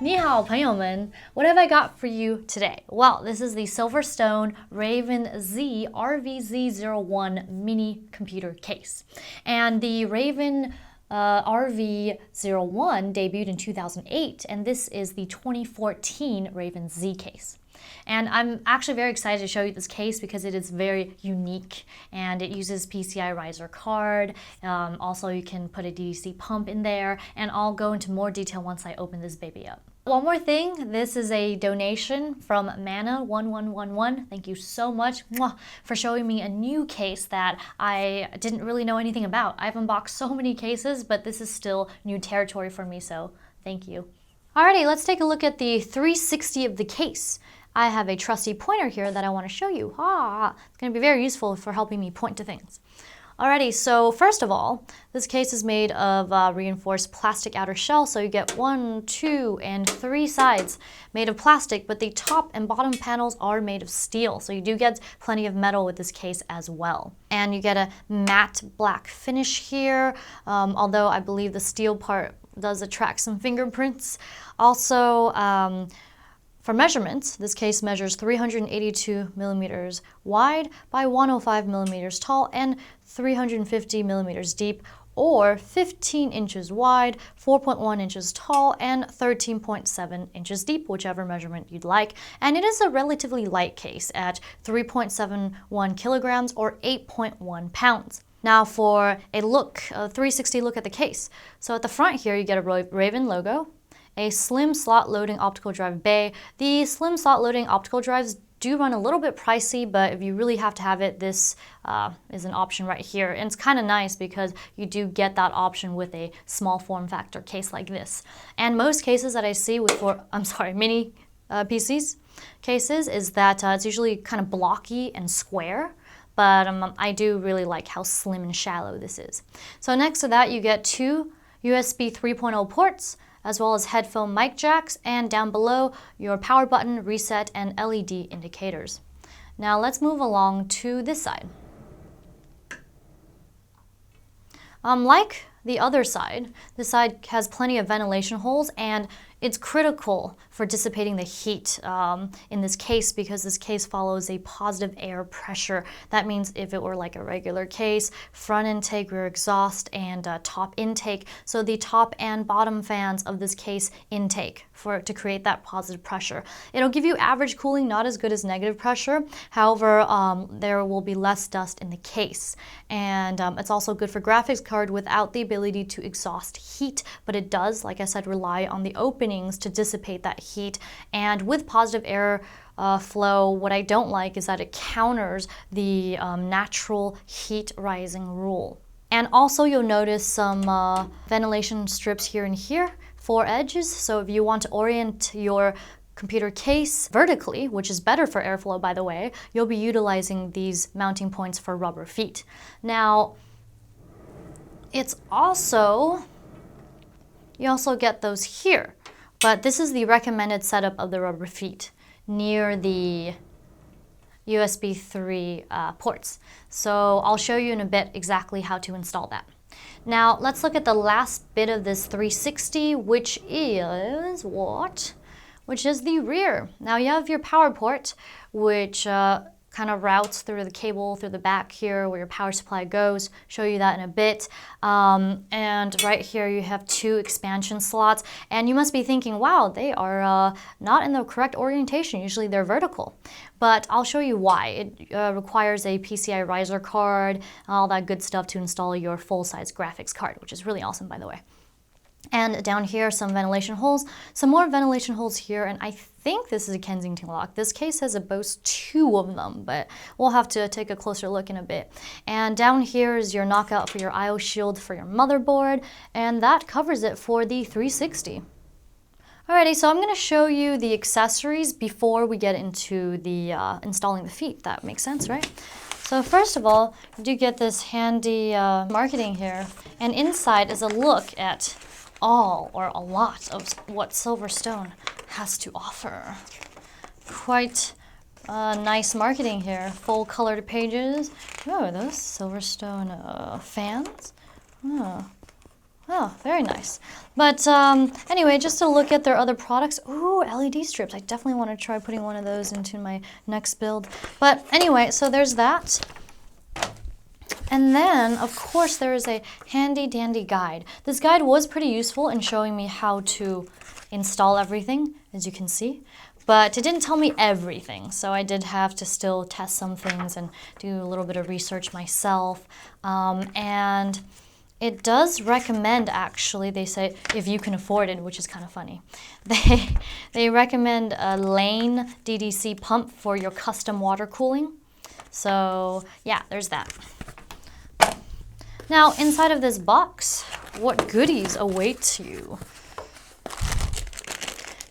你好，朋友们. What have I got for you today? Well, this is the Silverstone Raven Z RVZ01 mini computer case. And the Raven RV01 debuted in 2008, and this is the 2014 Raven Z case. And I'm actually very excited to show you this case because it is very unique and it uses PCI riser card. Also, you can put a DDC pump in there, and I'll go into more detail once I open this baby up. One more thing, this is a donation from Mana1111. Thank you so much for showing me a new case that I didn't really know anything about. I've unboxed so many cases, but this is still new territory for me, so thank you. Alrighty, let's take a look at the 360 of the case. I have a trusty pointer here that I want to show you. It's going to be very useful for helping me point to things. Alrighty, so first of all, this case is made of reinforced plastic outer shell, so you get 1, 2, and 3 sides made of plastic, but the top and bottom panels are made of steel, so you do get plenty of metal with this case as well. And you get a matte black finish here, although I believe the steel part does attract some fingerprints. Also, for measurements, this case measures 382 millimeters wide by 105 millimeters tall and 350 millimeters deep, or 15 inches wide, 4.1 inches tall, and 13.7 inches deep, whichever measurement you'd like. And it is a relatively light case at 3.71 kilograms or 8.1 pounds. Now for a 360 look at the case. So at the front here, you get a Raven logo, a slim slot loading optical drive bay. The slim slot loading optical drives do run a little bit pricey, but if you really have to have it, this is an option right here. And it's kind of nice because you do get that option with a small form factor case like this. And most cases that I see with mini PCs cases is that it's usually kind of blocky and square. But I do really like how slim and shallow this is. So next to that, you get 2 USB 3.0 ports, as well as headphone mic jacks, and down below, your power button, reset, and LED indicators. Now let's move along to this side. Like the other side, this side has plenty of ventilation holes, and it's critical for dissipating the heat in this case because this case follows a positive air pressure. That means if it were like a regular case, front intake, rear exhaust, and top intake. So the top and bottom fans of this case intake to create that positive pressure. It'll give you average cooling, not as good as negative pressure. However, there will be less dust in the case. And it's also good for graphics card without the ability to exhaust heat, but it does, like I said, rely on the opening to dissipate that heat. And with positive air flow, what I don't like is that it counters the natural heat rising rule. And also you'll notice some ventilation strips here and here, 4 edges. So if you want to orient your computer case vertically, which is better for airflow by the way, you'll be utilizing these mounting points for rubber feet. Now, you also get those here. But this is the recommended setup of the rubber feet near the USB 3 ports. So I'll show you in a bit exactly how to install that. Now let's look at the last bit of this 360, which is what? Which is the rear. Now you have your power port, which kind of routes through the cable through the back here where your power supply goes. Show you that in a bit. And right here you have 2 expansion slots, and you must be thinking, wow, they are not in the correct orientation. Usually they're vertical, but I'll show you why. It requires a PCI riser card, all that good stuff to install your full-size graphics card, which is really awesome, by the way. And down here, some ventilation holes, some more ventilation holes here, and I think this is a Kensington lock. This case has boasts 2 of them, but we'll have to take a closer look in a bit. And down here is your knockout for your I/O shield for your motherboard, and that covers it for the 360. Alrighty, so I'm going to show you the accessories before we get into the installing the feet. That makes sense, right? So first of all, you do get this handy marketing here, and inside is a look at all or a lot of what Silverstone has to offer. Quite nice marketing here, full colored pages. Oh, those Silverstone fans. Oh, Oh, very nice. But anyway, just to look at their other products. Ooh, LED strips. I definitely want to try putting one of those into my next build. But anyway, so there's that. And then, of course, there is a handy dandy guide. This guide was pretty useful in showing me how to install everything, as you can see. But it didn't tell me everything, so I did have to still test some things and do a little bit of research myself. And it does recommend, actually, they say, if you can afford it, which is kind of funny. They recommend a Lane DDC pump for your custom water cooling. So yeah, there's that. Now, inside of this box, what goodies await you?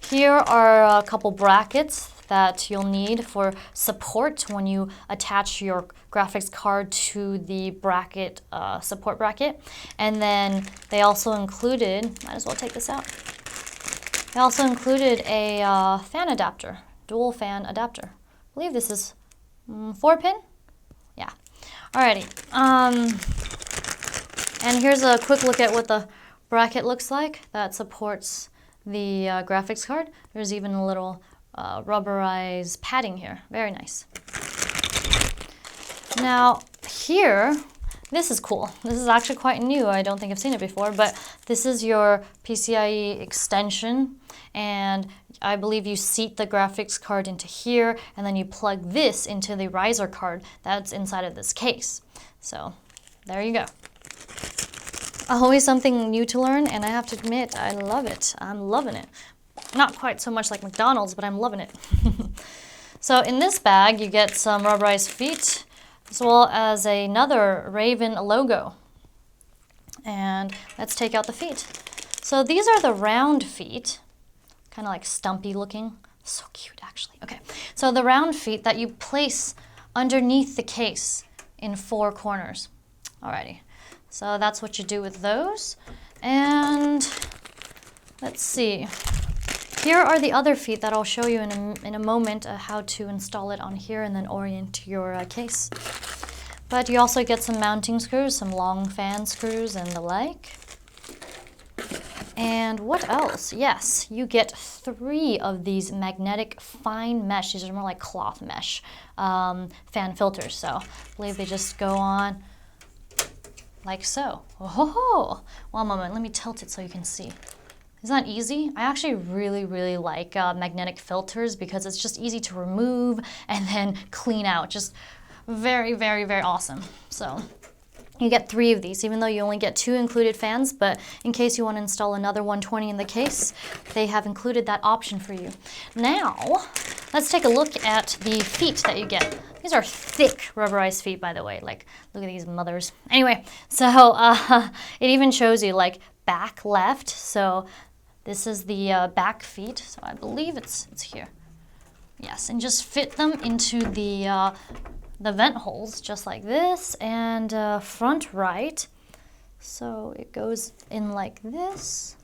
Here are a couple brackets that you'll need for support when you attach your graphics card to the bracket, support bracket. And then they also included, might as well take this out. They also included a fan adapter, dual fan adapter. I believe this is 4-pin? Yeah. Alrighty. And here's a quick look at what the bracket looks like that supports the graphics card. There's even a little rubberized padding here. Very nice. Now here, this is cool. This is actually quite new. I don't think I've seen it before, but this is your PCIe extension, and I believe you seat the graphics card into here, and then you plug this into the riser card that's inside of this case. So there you go. Always something new to learn, and I have to admit, I love it. I'm loving it. Not quite so much like McDonald's, but I'm loving it. So in this bag, you get some rubberized feet, as well as another Raven logo. And let's take out the feet. So these are the round feet, kind of like stumpy looking. So cute, actually. Okay, so the round feet that you place underneath the case in 4 corners. Alrighty. So that's what you do with those. And let's see. Here are the other feet that I'll show you in a moment how to install it on here and then orient your case. But you also get some mounting screws, some long fan screws and the like. And what else? Yes, you get 3 of these magnetic fine mesh. These are more like cloth mesh fan filters. So I believe they just go on like so. Oh, one moment, let me tilt it so you can see. Isn't that easy? I actually really like magnetic filters because it's just easy to remove and then clean out. Just very awesome. So you get 3 of these, even though you only get 2 included fans, but in case you want to install another 120 in the case, they have included that option for you. Now, let's take a look at the feet that you get. These are thick rubberized feet, by the way. Like, look at these mothers. Anyway, so it even shows you like back left. So this is the back feet. So I believe it's here. Yes, and just fit them into the vent holes just like this, and front right. So it goes in like this.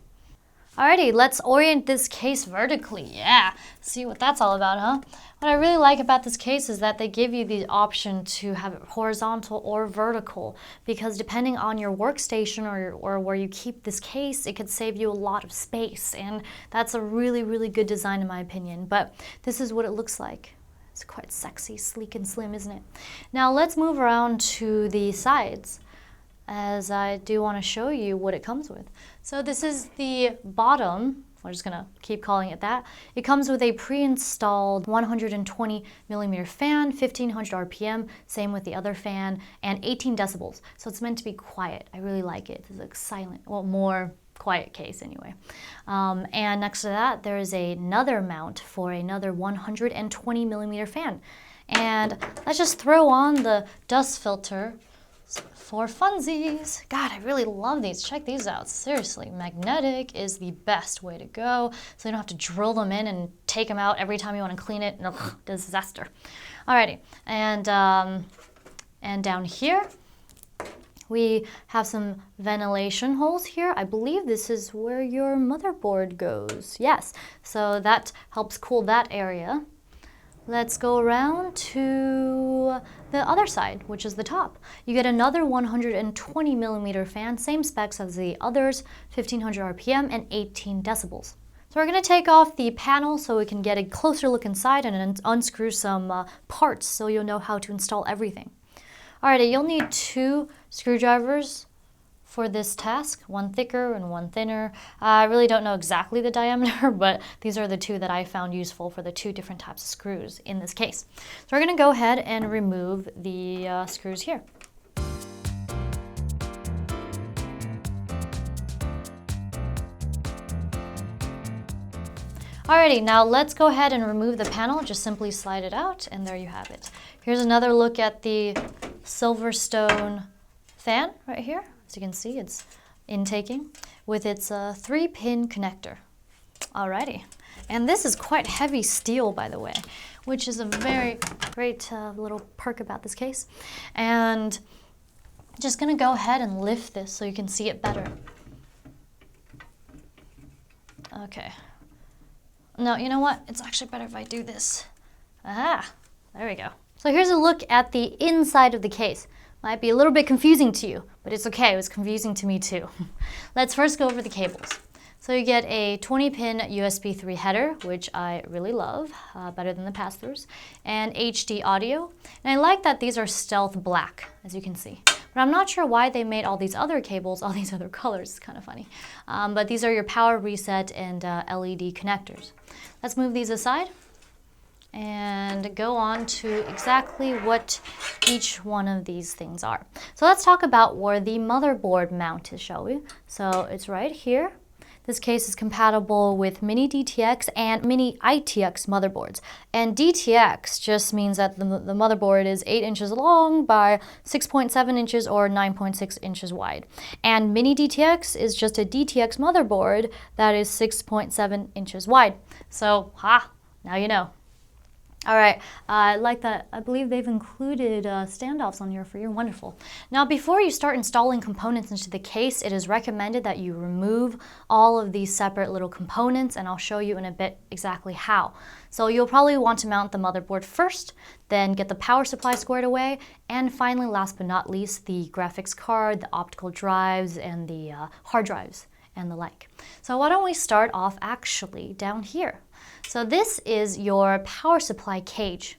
Alrighty, let's orient this case vertically. Yeah, see what that's all about, huh? What I really like about this case is that they give you the option to have it horizontal or vertical, because depending on your workstation or where you keep this case, it could save you a lot of space, and that's a really good design in my opinion. But this is what it looks like. It's quite sexy, sleek and slim, isn't it? Now let's move around to the sides, as I do want to show you what it comes with. So this is the bottom. We're just gonna keep calling it that. It comes with a pre-installed 120 millimeter fan, 1500 RPM, same with the other fan, and 18 decibels. So it's meant to be quiet. I really like it. It's like silent, well, more quiet case anyway. And next to that, there is another mount for another 120 millimeter fan. And let's just throw on the dust filter for funsies. God, I really love these. Check these out. Seriously, magnetic is the best way to go. So you don't have to drill them in and take them out every time you want to clean it. Ugh, disaster. Alrighty, and down here, we have some ventilation holes here. I believe this is where your motherboard goes. Yes, so that helps cool that area. let's go around to the other side, which is the top. You get another 120 millimeter fan, same specs as the others, 1500 RPM and 18 decibels. So we're going to take off the panel so we can get a closer look inside and unscrew some parts so you'll know how to install everything. Alrighty, you'll need 2 screwdrivers for this task, one thicker and one thinner. I really don't know exactly the diameter, but these are the 2 that I found useful for the 2 different types of screws in this case. So we're going to go ahead and remove the screws here. Alrighty, now let's go ahead and remove the panel. Just simply slide it out, and there you have it. Here's another look at the Silverstone fan right here. As you can see, it's intaking with its 3-pin connector. Alrighty, and this is quite heavy steel, by the way, which is a very great little perk about this case. And just gonna go ahead and lift this so you can see it better. Okay. No, you know what? It's actually better if I do this. Aha, there we go. So here's a look at the inside of the case. Might be a little bit confusing to you, but it's okay, it was confusing to me too. Let's first go over the cables. So you get a 20-pin USB 3 header, which I really love, better than the pass-throughs, and HD audio. And I like that these are stealth black, as you can see. But I'm not sure why they made all these other cables, all these other colors. It's kind of funny. But these are your power reset and LED connectors. Let's move these aside and go on to exactly what each one of these things are. So let's talk about where the motherboard mount is, shall we? So it's right here. This case is compatible with Mini-DTX and Mini-ITX motherboards. And DTX just means that the motherboard is 8 inches long by 6.7 inches or 9.6 inches wide. And Mini-DTX is just a DTX motherboard that is 6.7 inches wide. So, now you know. All right, I like that. I believe they've included standoffs on here for you. Wonderful. Now, before you start installing components into the case, it is recommended that you remove all of these separate little components, and I'll show you in a bit exactly how. So you'll probably want to mount the motherboard first, then get the power supply squared away, and finally, last but not least, the graphics card, the optical drives, and the hard drives, and the like. So why don't we start off actually down here. So this is your power supply cage,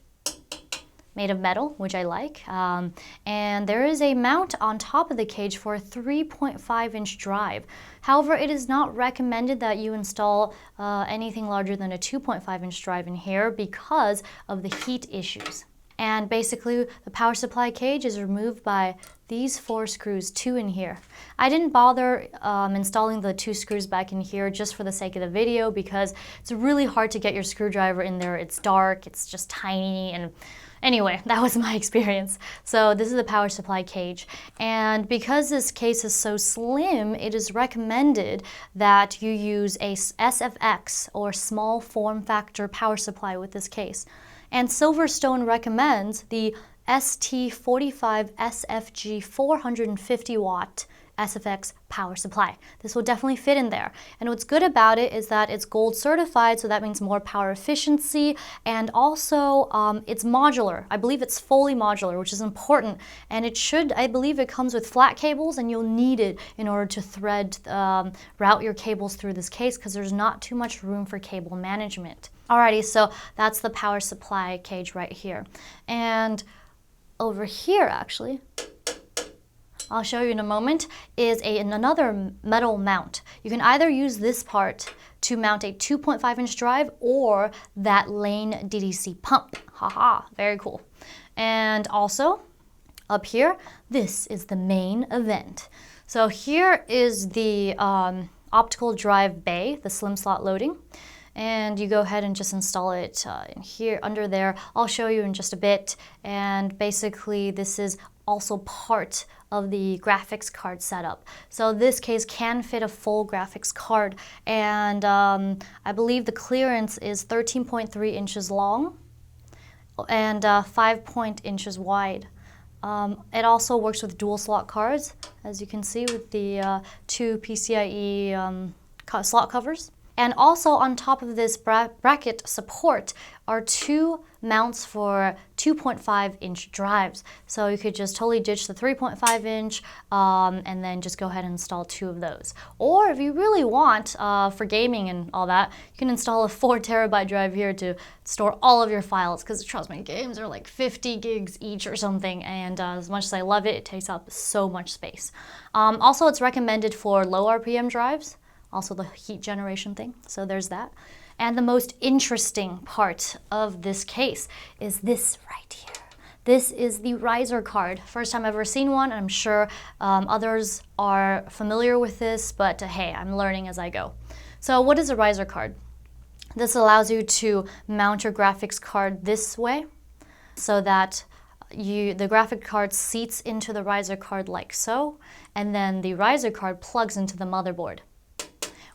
made of metal, which I like. And there is a mount on top of the cage for a 3.5-inch drive. However, it is not recommended that you install anything larger than a 2.5-inch drive in here because of the heat issues. And basically, the power supply cage is removed by these 4 screws, 2 in here. I didn't bother installing the 2 screws back in here just for the sake of the video because it's really hard to get your screwdriver in there. It's dark, it's just tiny, and anyway, that was my experience. So this is the power supply cage. And because this case is so slim, it is recommended that you use a SFX or small form factor power supply with this case. And Silverstone recommends the ST45 SFG 450 watt SFX power supply. This will definitely fit in there. And what's good about it is that it's gold certified, so that means more power efficiency, and also it's modular. I believe it's fully modular, which is important. And it should, I believe it comes with flat cables, and you'll need it in order to thread, route your cables through this case because there's not too much room for cable management. Alrighty, so that's the power supply cage right here. And over here, actually, I'll show you in a moment, is another metal mount. You can either use this part to mount a 2.5-inch drive or that lane DDC pump. Haha, very cool. And also, up here, this is the main event. So here is the optical drive bay, the slim slot loading. And you go ahead and just install it in here, under there. I'll show you in just a bit. And basically, this is also part of the graphics card setup. So this case can fit a full graphics card. And I believe the clearance is 13.3 inches long and 5 inches wide. It also works with dual slot cards, as you can see with the 2 PCIe slot covers. And also on top of this bracket support are two mounts for 2.5-inch drives. So you could just totally ditch the 3.5-inch and then just go ahead and install two of those. Or if you really want, for gaming and all that, you can install a 4TB drive here to store all of your files, because trust me, games are like 50 gigs each or something, and as much as I love it, it takes up so much space. Also, it's recommended for low RPM drives, also the heat generation thing, so there's that. And the most interesting part of this case is this right here. This is the riser card. First time I've ever seen one, and I'm sure others are familiar with this, but hey, I'm learning as I go. So what is a riser card? This allows you to mount your graphics card this way so that the graphic card seats into the riser card like so, and then the riser card plugs into the motherboard,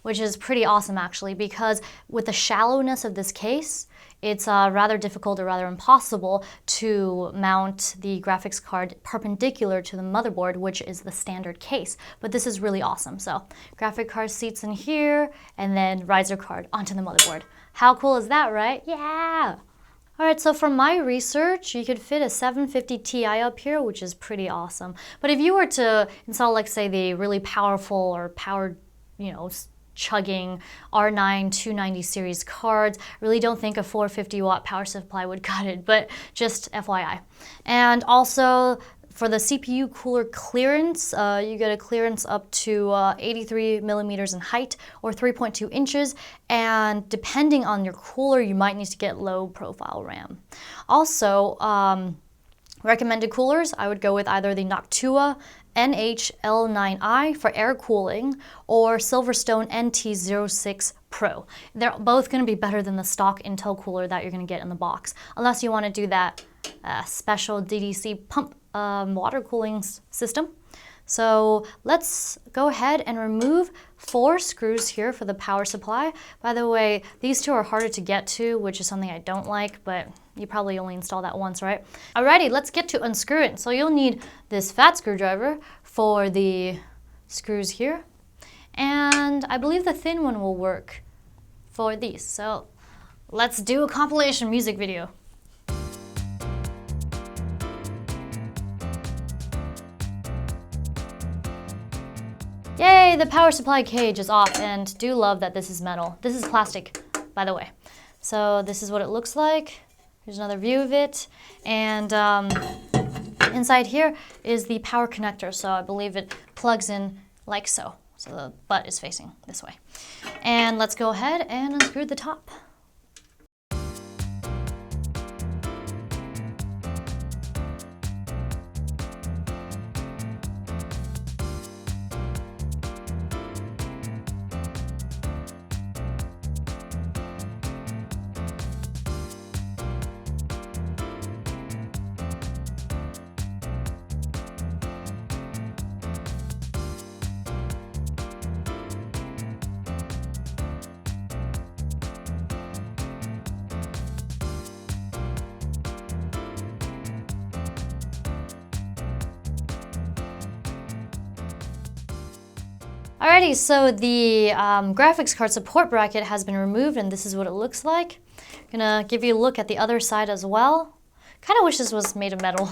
which is pretty awesome actually, because with the shallowness of this case, it's rather difficult or rather impossible to mount the graphics card perpendicular to the motherboard, which is the standard case. But this is really awesome. So graphic card seats in here, and then riser card onto the motherboard. How cool is that, right? Yeah! Alright, so from my research, you could fit a 750 Ti up here, which is pretty awesome. But if you were to install, like, say, the really powerful or powered, chugging R9 290 series cards, really don't think a 450 watt power supply would cut it, but just FYI. And also for the CPU cooler clearance, you get a clearance up to 83 millimeters in height or 3.2 inches, and depending on your cooler, you might need to get low profile RAM. Also, recommended coolers, I would go with either the Noctua NH-L9i for air cooling or Silverstone NT06 Pro. They're both going to be better than the stock Intel cooler that you're going to get in the box, unless you want to do that special DDC pump water cooling system. So let's go ahead and remove 4 screws here for the power supply. By the way, these two are harder to get to, which is something I don't like, but you probably only install that once, right? Alrighty, let's get to unscrewing. So you'll need this fat screwdriver for the screws here, and I believe the thin one will work for these. So let's do a compilation music video. Yay, the power supply cage is off, and do love that this is metal. This is plastic, by the way. So this is what it looks like. Here's another view of it. And inside here is the power connector. So I believe it plugs in like so. So the butt is facing this way. And let's go ahead and unscrew the top. Alrighty, so the graphics card support bracket has been removed, and this is what it looks like. I'm gonna give you a look at the other side as well. Kind of wish this was made of metal,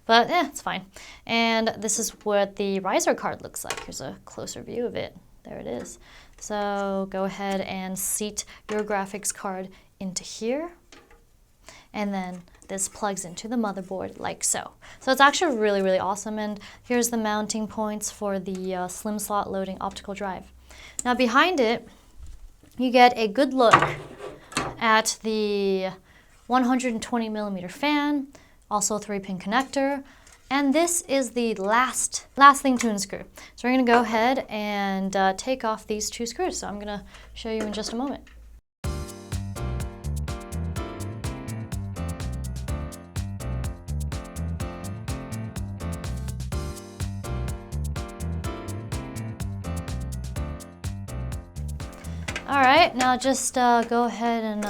but it's fine. And this is what the riser card looks like. Here's a closer view of it. There it is. So go ahead and seat your graphics card into here. And then this plugs into the motherboard like so. So it's actually really, really awesome. And here's the mounting points for the slim slot loading optical drive. Now behind it, you get a good look at the 120 millimeter fan, also a 3-pin connector. And this is the last thing to unscrew. So we're gonna go ahead and take off these 2 screws. So I'm gonna show you in just a moment. Alright, now just go ahead and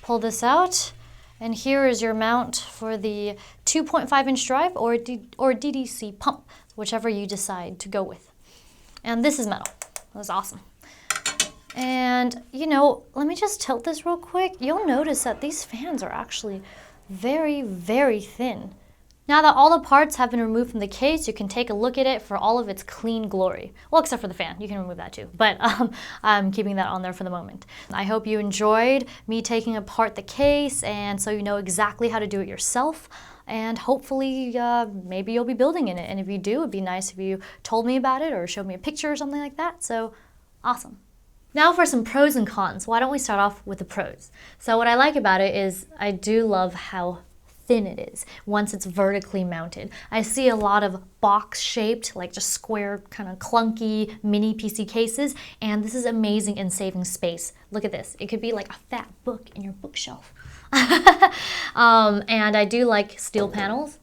pull this out. And here is your mount for the 2.5-inch drive or DDC pump, whichever you decide to go with. And this is metal. That's awesome. And, you know, let me just tilt this real quick. You'll notice that these fans are actually very, very thin. Now that all the parts have been removed from the case, you can take a look at it for all of its clean glory. Well, except for the fan, you can remove that too, but I'm keeping that on there for the moment. I hope you enjoyed me taking apart the case, and so you know exactly how to do it yourself, and hopefully maybe you'll be building in it, and if you do, it'd be nice if you told me about it or showed me a picture or something like that, so awesome. Now for some pros and cons. Why don't we start off with the pros? So what I like about it is I do love how thin it is once it's vertically mounted. I see a lot of box-shaped, like just square, kind of clunky mini PC cases, and this is amazing in saving space. Look at this. It could be like a fat book in your bookshelf. And I do like steel panels.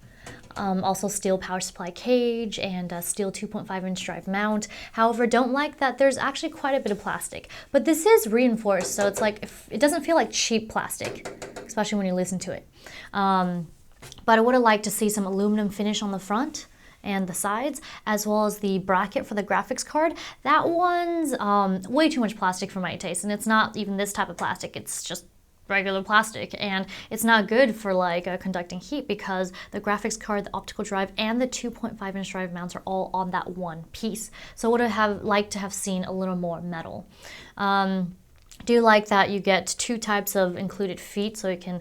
Also steel power supply cage and a steel 2.5-inch drive mount. However, don't like that there's actually quite a bit of plastic. But this is reinforced, so it's like, it doesn't feel like cheap plastic, especially when you listen to it. But I would have liked to see some aluminum finish on the front and the sides, as well as the bracket for the graphics card. That one's way too much plastic for my taste, and it's not even this type of plastic, it's just regular plastic, and it's not good for like conducting heat because the graphics card, the optical drive, and the 2.5-inch drive mounts are all on that one piece. So I would have liked to have seen a little more metal. Do like that you get two types of included feet, so you can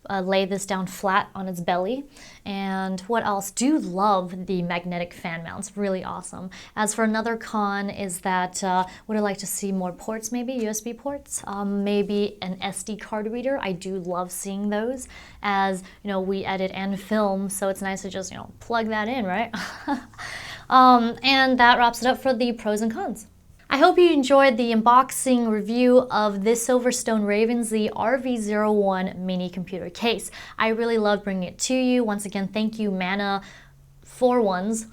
lay this down flat on its belly. And what else? Do love the magnetic fan mounts, really awesome. As for another con is that would I like to see more ports, maybe USB ports, maybe an SD card reader. I do love seeing those, as you know, we edit and film, so it's nice to just, you know, plug that in, right? And that wraps it up for the pros and cons. I hope you enjoyed the unboxing review of this Silverstone Ravens, the RV01 mini computer case. I really love bringing it to you. Once again, thank you, Mana41s,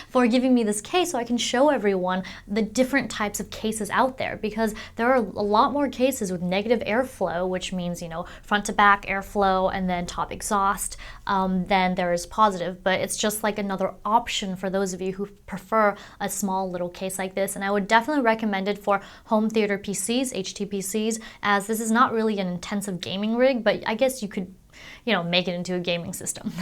for giving me this case so I can show everyone the different types of cases out there, because there are a lot more cases with negative airflow, which means, you know, front to back airflow and then top exhaust, than there is positive. But it's just like another option for those of you who prefer a small little case like this, and I would definitely recommend it for home theater PCs, HTPCs, as this is not really an intensive gaming rig, but I guess you could, you know, make it into a gaming system.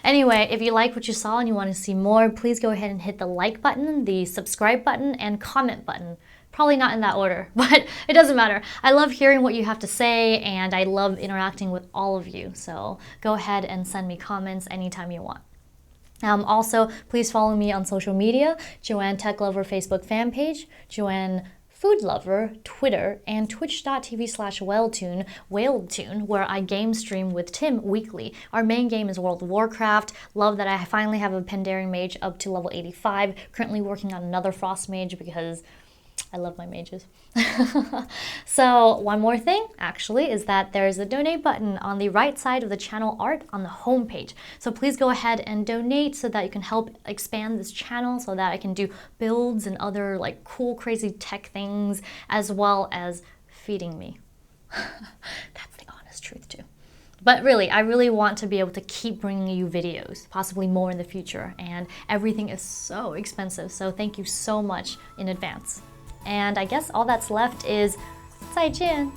Anyway, if you like what you saw and you want to see more, please go ahead and hit the like button, the subscribe button, and comment button. Probably not in that order, but it doesn't matter. I love hearing what you have to say, and I love interacting with all of you. So go ahead and send me comments anytime you want. Also, please follow me on social media, JoanneTechLover Facebook fan page, Joanne Food Lover, Twitter, and twitch.tv/WhaleTune, where I game stream with Tim weekly. Our main game is World of Warcraft. Love that I finally have a Pandaren mage up to level 85. Currently working on another Frost mage because I love my mages. So one more thing, actually, is that there's a donate button on the right side of the channel art on the home page. So please go ahead and donate so that you can help expand this channel, so that I can do builds and other like cool, crazy tech things, as well as feeding me. That's the honest truth too. But really, I really want to be able to keep bringing you videos, possibly more in the future, and everything is so expensive, so thank you so much in advance. And I guess all that's left is 再见.